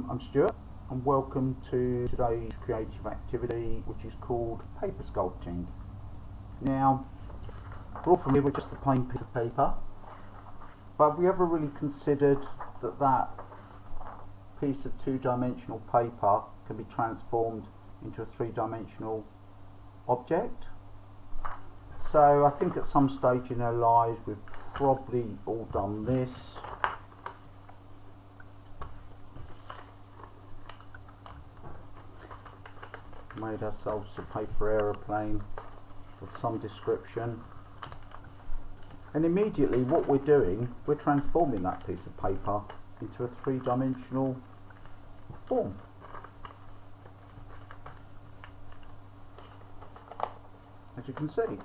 I'm Stuart and welcome to today's creative activity, which is called paper sculpting. Now, we're all familiar with just a plain piece of paper, but have we ever really considered that that piece of two-dimensional paper can be transformed into a three-dimensional object? So I think at some stage in our lives we've probably all done this. Made ourselves a paper aeroplane of some description, and immediately what we're doing, we're transforming that piece of paper into a three-dimensional form. As you can see.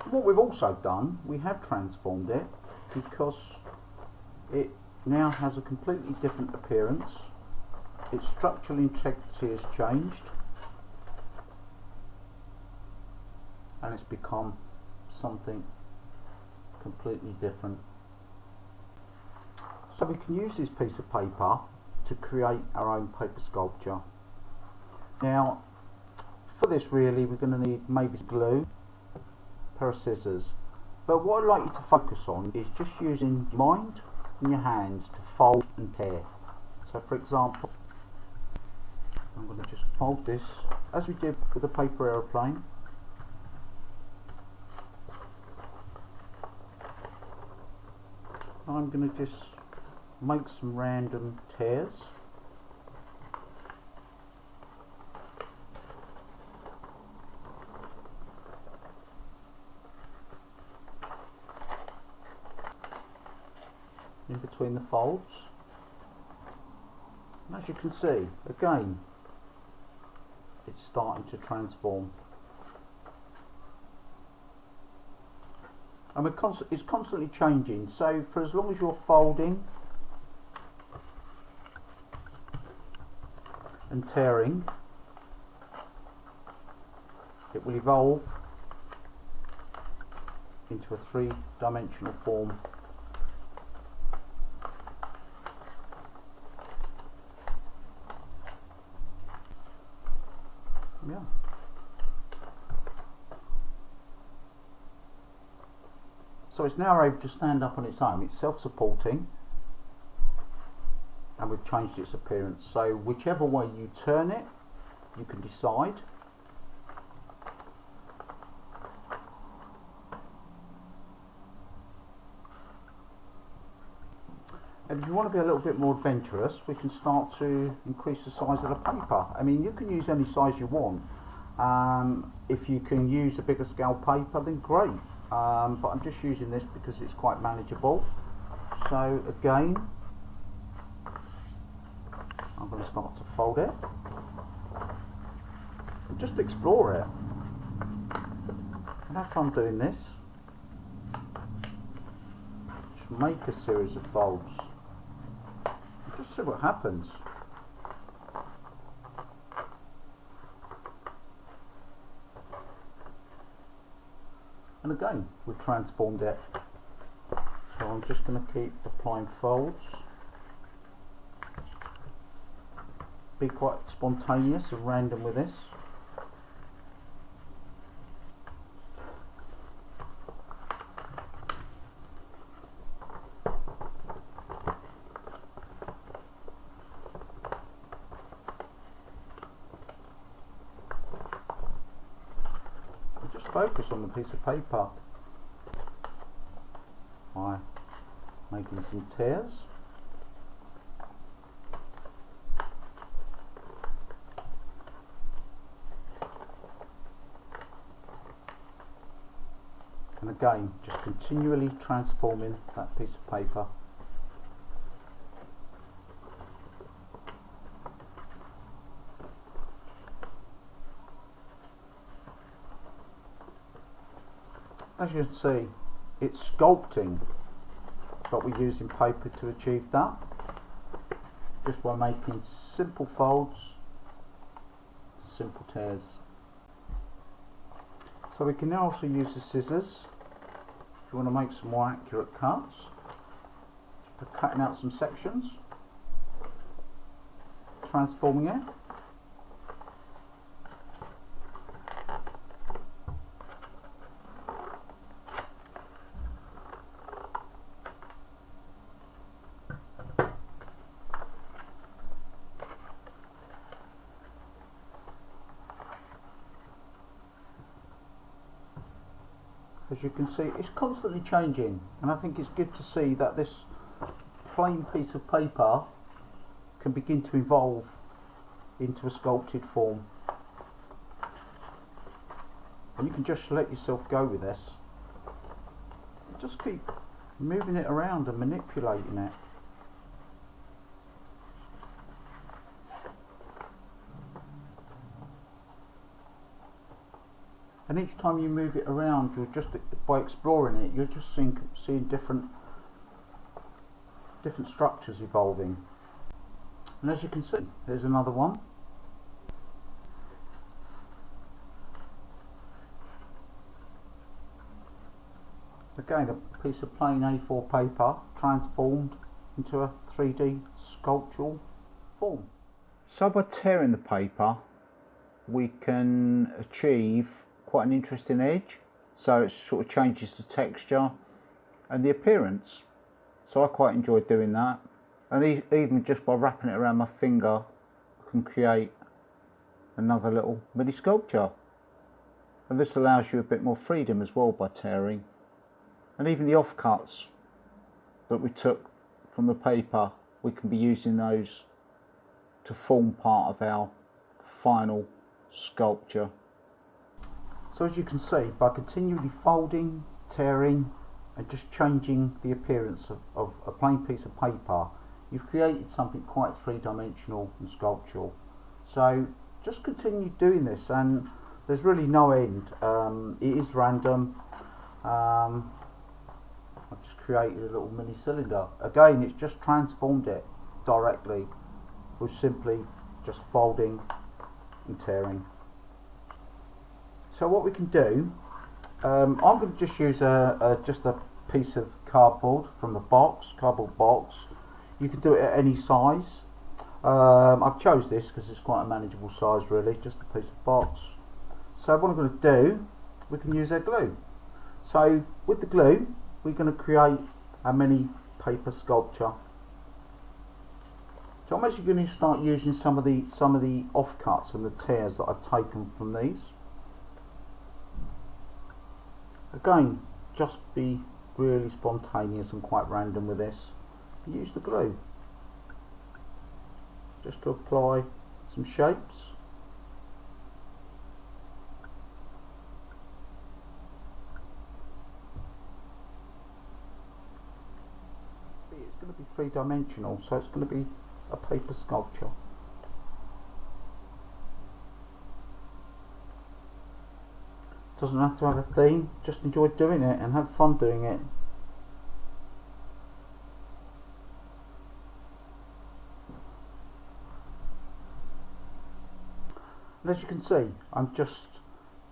What we've also done, we have transformed it because it now has a completely different appearance. Its structural integrity has changed, and it's become something completely different. So we can use this piece of paper to create our own paper sculpture. Now, for this really we're going to need maybe glue, a pair of scissors, but what I'd like you to focus on is just using your mind and your hands to fold and tear. So for example, I'm going to just fold this as we did with the paper aeroplane. I'm going to just make some random tears. In between the folds. And as you can see, again, it's starting to transform. And it's constantly changing, so for as long as you're folding and tearing, it will evolve into a three-dimensional form. Yeah. So it's now able to stand up on its own. It's self-supporting, and we've changed its appearance. So whichever way you turn it, you can decide. And if you want to be a little bit more adventurous, we can start to increase the size of the paper. I mean, you can use any size you want. If you can use a bigger scale paper, then great. But I'm just using this because it's quite manageable. So again, I'm going to start to fold it and just explore it and have fun doing this. Just make a series of folds and just see what happens. And again, we've transformed it. So I'm just going to keep applying folds. Be quite spontaneous and random with this. Focus on the piece of paper by making some tears. And again, just continually transforming that piece of paper. As you can see, it's sculpting, but we're using paper to achieve that, just by making simple folds, simple tears. So we can now also use the scissors if you want to make some more accurate cuts, just for cutting out some sections. transforming it. As you can see, it's constantly changing, and I think it's good to see that this plain piece of paper can begin to evolve into a sculpted form. And you can just let yourself go with this. Just keep moving it around and manipulating it. And each time you move it around, you're just, by exploring it, you're just seeing different structures evolving. And as you can see, there's another one. Again, a piece of plain A4 paper transformed into a 3D sculptural form. So by tearing the paper, we can achieve quite an interesting edge, so it sort of changes the texture and the appearance. So I quite enjoy doing that, and even just by wrapping it around my finger, I can create another little mini sculpture. And this allows you a bit more freedom as well by tearing, and even the offcuts that we took from the paper, we can be using those to form part of our final sculpture. So as you can see, by continually folding, tearing and just changing the appearance of a plain piece of paper, you've created something quite three-dimensional and sculptural. So just continue doing this, and there's really no end. It is random. I've just created a little mini cylinder. Again, it's just transformed it directly with simply just folding and tearing. So what we can do, I'm going to just use just a piece of cardboard from a cardboard box. You can do it at any size. I've chose this because it's quite a manageable size really, just a piece of box. So what I'm going to do, we can use our glue. So with the glue, we're going to create a mini paper sculpture. So I'm actually going to start using some of the offcuts and the tears that I've taken from these. Again, just be really spontaneous and quite random with this. Use the glue just to apply some shapes. It's going to be three-dimensional, so it's going to be a paper sculpture. Doesn't have to have a theme, just enjoy doing it and have fun doing it. And as you can see, I'm just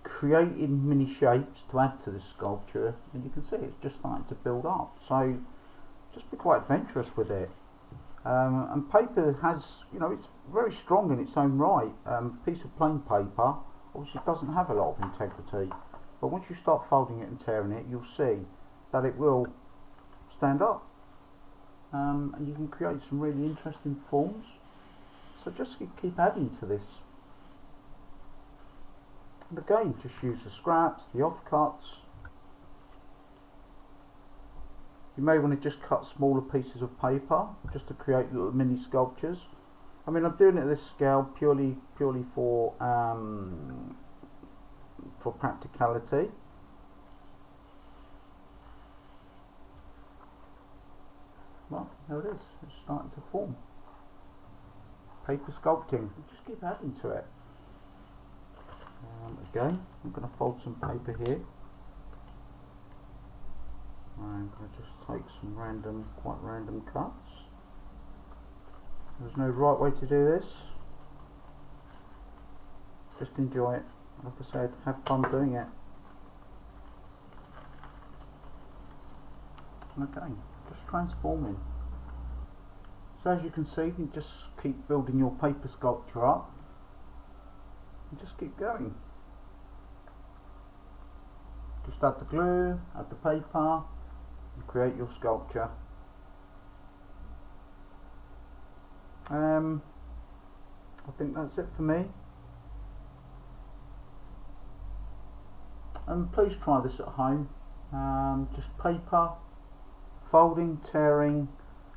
creating mini shapes to add to this sculpture, and you can see it's just starting to build up. So just be quite adventurous with it. And paper has, it's very strong in its own right. Piece of plain paper obviously doesn't have a lot of integrity, but once you start folding it and tearing it, you'll see that it will stand up, and you can create some really interesting forms. So just keep adding to this, and again, just use the scraps, the offcuts. You may want to just cut smaller pieces of paper just to create little mini sculptures. I mean, I'm doing it at this scale purely for practicality. Well, there it is. It's starting to form. Paper sculpting. Just keep adding to it. Again, I'm going to fold some paper here. I'm going to just take some quite random cuts. There's no right way to do this. Just enjoy it. Like I said, have fun doing it. And again, just transforming. So as you can see, you can just keep building your paper sculpture up and just keep going. Just add the glue, add the paper and create your sculpture. I think that's it for me. And please try this at home. Just paper, folding, tearing,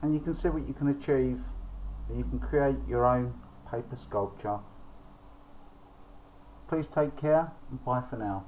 and you can see what you can achieve. You can create your own paper sculpture. Please take care and bye for now.